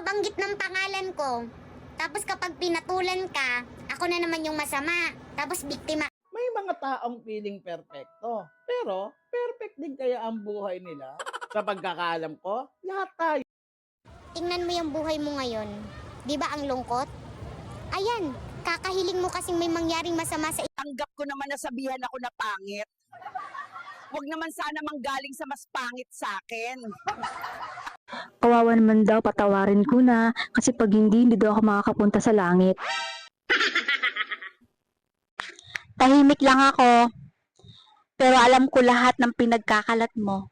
nagbabanggit ng pangalan ko. Tapos kapag pinatulan ka, ako na naman yung masama. Tapos biktima. May mga taong feeling perpekto. Pero, perfect din kaya ang buhay nila? Sa pagkakaalam ko, lahat tayo. Tingnan mo yung buhay mo ngayon. Di ba ang lungkot? Ayan, kakahiling mo kasing may mangyaring masama sa Tanggap ko naman na sabihan ako na pangit. Huwag naman sana manggaling sa mas pangit sa akin. Kawawa naman daw, patawarin ko na. Kasi pag hindi daw ako makakapunta sa langit. Tahimik lang ako. Pero alam ko lahat ng pinagkakalat mo.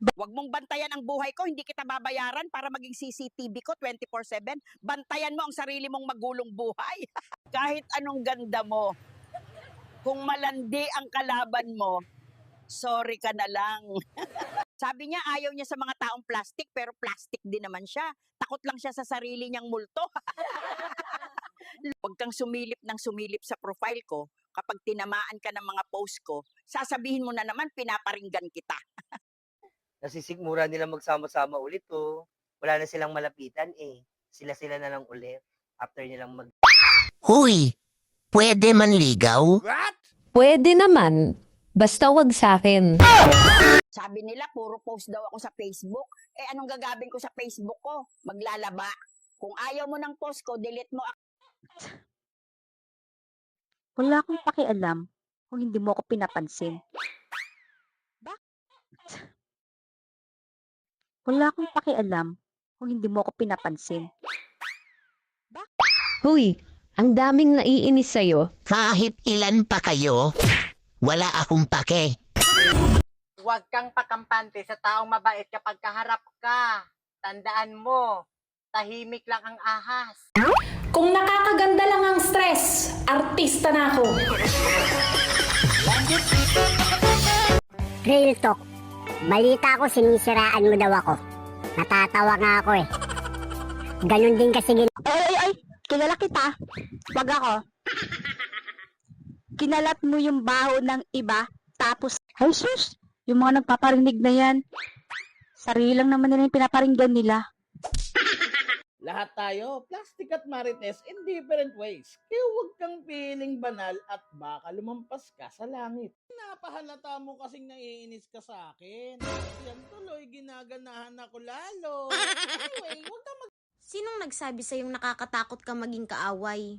Huwag mong bantayan ang buhay ko, hindi kita babayaran para maging CCTV ko 24/7. Bantayan mo ang sarili mong magulong buhay. Kahit anong ganda mo, kung malandi ang kalaban mo, sorry ka na lang. Sabi niya, ayaw niya sa mga taong plastic, pero plastic din naman siya. Takot lang siya sa sarili niyang multo. Huwag kang sumilip ng sumilip sa profile ko. Kapag tinamaan ka ng mga post ko, sasabihin mo na naman, pinaparinggan kita. Nasisigmura nila magsama-sama ulit oh. Wala na silang malapitan eh. Sila-sila na lang ulit. After nilang mag... Huy, pwede manligaw? What? Pwede naman. Basta wag sa akin. Sabi nila, puro post daw ako sa Facebook. Eh, anong gagawin ko sa Facebook ko? Maglalaba. Kung ayaw mo ng post ko, delete mo ako. Wala akong pakialam kung hindi mo ako pinapansin. Wala akong pakialam kung hindi mo ako pinapansin. Huy, ang daming naiinis sa'yo. Kahit ilan pa kayo, wala akong pake. Huwag kang pakampante sa taong mabait kapag kaharap ka. Tandaan mo, tahimik lang ang ahas. Kung nakakaganda lang ang stress, artista na ako. Real talk. Balita ko, sinisiraan mo daw ako. Natatawa nga ako eh. Ganon din kasi Ay! Kilala kita. Wag ako. Kinalat mo yung baho ng iba, tapos, ay sus, yung mga nagpaparinig na yan. Sarili lang naman nila yung pinaparinggan nila. Lahat tayo, plastic at marites in different ways. Kaya huwag kang feeling banal at baka lumampas ka sa langit. Napahalata mo kasing naiinis ka sa akin. Yan tuloy, ginaganahan ako lalo. Anyway, huwag kang Sinong nagsabi sa'yong nakakatakot ka maging kaaway?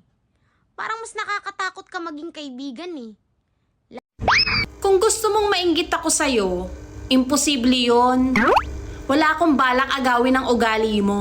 Parang mas nakakatakot ka maging kaibigan eh. Kung gusto mong mainggit ako sa'yo, imposible yon. Wala akong balak agawin ang ugali mo.